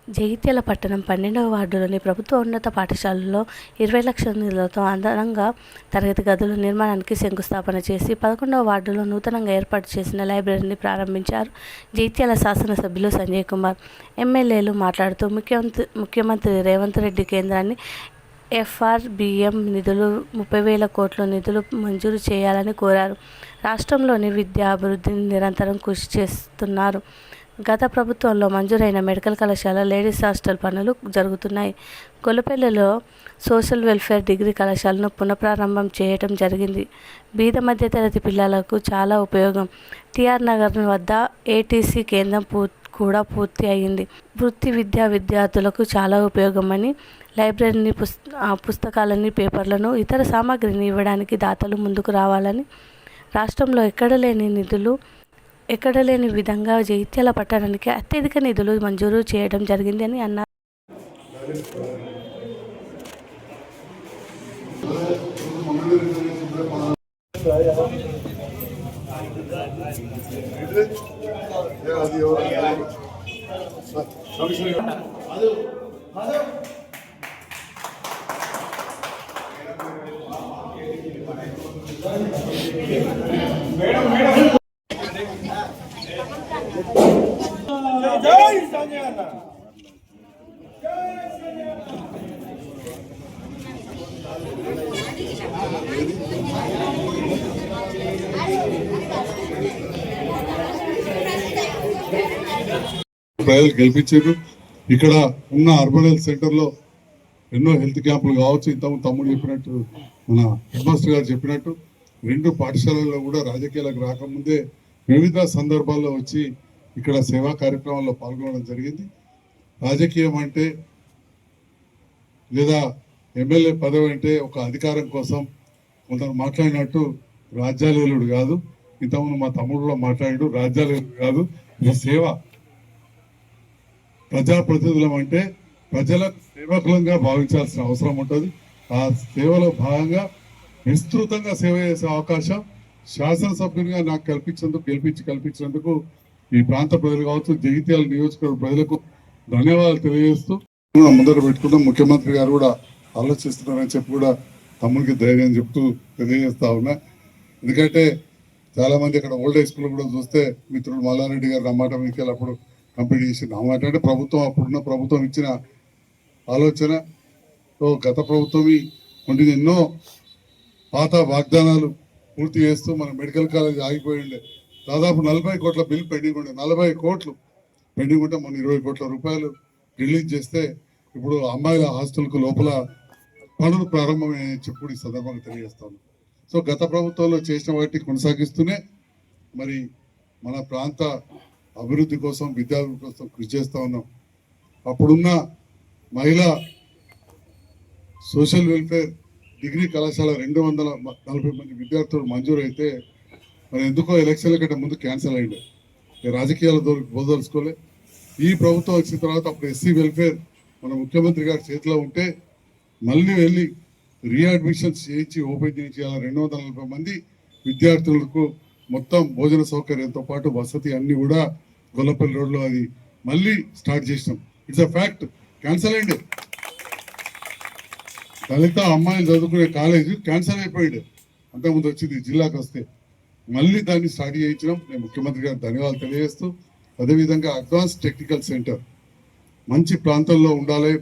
జగిత్యాల పట్టణం 12వ వార్డులోని ప్రభుత్వ ఉన్నత పాఠశాలలో 20 లక్షల నిధులతో అదనంగా తరగతి గదుల నిర్మాణానికి శంకుస్థాపన చేసి 11వ వార్డులో నూతనంగా ఏర్పాటు చేసిన లైబ్రరీని ప్రారంభించారు. జగిత్యాల శాసనసభ్యులు సంజయ్ కుమార్, ఎమ్మెల్యేలు మాట్లాడుతూ ముఖ్యమంత్రి రేవంత్ రెడ్డి కేంద్రాన్ని ఎఫ్ఆర్బిఎం నిధులు 30,000 కోట్ల నిధులు మంజూరు చేయాలని కోరారు. రాష్ట్రంలోని విద్యా అభివృద్ధిని నిరంతరం కృషి చేస్తున్నారు. గత ప్రభుత్వంలో మంజూరైన మెడికల్ కళాశాల, లేడీస్ హాస్టల్ పనులు జరుగుతున్నాయి. గొల్లపల్లిలో సోషల్ వెల్ఫేర్ డిగ్రీ కళాశాలను పునఃప్రారంభం చేయటం జరిగింది. బీద మధ్యతరగతి పిల్లలకు చాలా ఉపయోగం. టిఆర్ నగర్ వద్ద ఏటీసీ కేంద్రం కూడా పూర్తి అయింది. వృత్తి విద్యార్థులకు చాలా ఉపయోగమని లైబ్రరీని, పుస్తకాలని, పేపర్లను, ఇతర సామాగ్రిని ఇవ్వడానికి దాతలు ముందుకు రావాలని, రాష్ట్రంలో ఎక్కడ లేని విధంగా జగిత్యాల పట్టణానికి అత్యధిక నిధులు మంజూరు చేయడం జరిగింది అని అన్నారు. ప్రజలు గెలిపించారు. ఇక్కడ ఉన్న అర్బన్ హెల్త్ సెంటర్లో ఎన్నో హెల్త్ క్యాంపులు కావచ్చు. ఇంతకుముందు తమ్ముడు చెప్పినట్టు, మన హెడ్ మాస్టర్ గారు చెప్పినట్టు, 2 పాఠశాలల్లో కూడా రాజకీయాలకు రాకముందే వివిధ సందర్భాల్లో వచ్చి ఇక్కడ సేవా కార్యక్రమాల్లో పాల్గొనడం జరిగింది. రాజకీయం అంటే లేదా ఎమ్మెల్యే పదవి అంటే ఒక అధికారం కోసం కొందరు మాట్లాడినట్టు రాజ్యాలేలుడు కాదు. ఇంతకుముందు మా తమ్ముడు కూడా మాట్లాడాడు, రాజ్యాలేలుడు కాదు, ఇది సేవ. ప్రజాప్రతినిధులం అంటే ప్రజల సేవకులంగా భావించాల్సిన అవసరం ఉంటుంది. ఆ సేవలో భాగంగా విస్తృతంగా సేవ చేసే అవకాశం శాసనసభ్యునిగా నాకు కల్పించినందుకు ఈ ప్రాంత ప్రజలు కావచ్చు, జగిత్యాల నియోజకవర్గ ప్రజలకు ధన్యవాదాలు తెలియజేస్తూ ముందర పెట్టుకుంటాం. ముఖ్యమంత్రి గారు కూడా ఆలోచిస్తున్నారని చెప్పి కూడా తమ్ముడికి ధైర్యం చెప్తూ తెలియజేస్తా ఉన్నా. ఎందుకంటే చాలా మంది ఇక్కడ ఓల్డ్ హై స్కూల్ కూడా చూస్తే మిత్రుడు మల్లారెడ్డి గారు అన్నమాట మీకు అప్పుడు కంప్లీట్ చేసింది అన్నమాట. అంటే అప్పుడున్న ప్రభుత్వం ఇచ్చిన ఆలోచనతో గత ప్రభుత్వం కొన్ని ఎన్నో పాత వాగ్దానాలు పూర్తి చేస్తూ మన మెడికల్ కాలేజ్ ఆగిపోయిండే. దాదాపు 40 కోట్ల బిల్ పెండింగ్ ఉండే. 40 కోట్లు పెండింగ్ ఉంటే మన 20 కోట్ల రూపాయలు రిలీజ్ చేస్తే ఇప్పుడు అమ్మాయిల హాస్టల్కు లోపల పనులు ప్రారంభమయ్యే చెప్పి ఈ సందర్భంగా తెలియజేస్తాను. సో గత ప్రభుత్వంలో చేసిన వాటిని కొనసాగిస్తూనే మరి మన ప్రాంత అభివృద్ధి కోసం, విద్యార్థుల కోసం కృషి చేస్తూ ఉన్నాం. అప్పుడున్న మహిళా సోషల్ వెల్ఫేర్ డిగ్రీ కళాశాల 240 మంది విద్యార్థులు మంజూరు అయితే మరి ఎందుకో ఎలక్షన్ల కంటే ముందు క్యాన్సిల్ అయ్యింది. రాజకీయాల బోదలుచుకోలే. ఈ ప్రభుత్వం వచ్చిన తర్వాత అప్పుడు ఎస్సీ వెల్ఫేర్ మన ముఖ్యమంత్రి గారి చేతిలో ఉంటే మళ్ళీ వెళ్ళి రీఅడ్మిషన్స్ చేయించి ఓపెన్ చేయించాల 240 మంది విద్యార్థులకు మొత్తం భోజన సౌకర్యంతో పాటు వసతి అన్ని కూడా గొల్లపల్లి రోడ్లో అది మళ్ళీ స్టార్ట్ చేసినాం. It's a fact. క్యాన్సల్ అయింది. దళిత అమ్మాయిలు చదువుకునే కాలేజీ క్యాన్సల్ అయిపోయింది. అంతకుముందు వచ్చింది జిల్లాకు వస్తే మళ్ళీ దాన్ని స్టార్ట్ చేయించడం నేను ముఖ్యమంత్రి గారికి ధన్యవాదాలు తెలియజేస్తూ, అదేవిధంగా అడ్వాన్స్ టెక్నికల్ సెంటర్ మంచి ప్రాంతంలో ఉండాలి.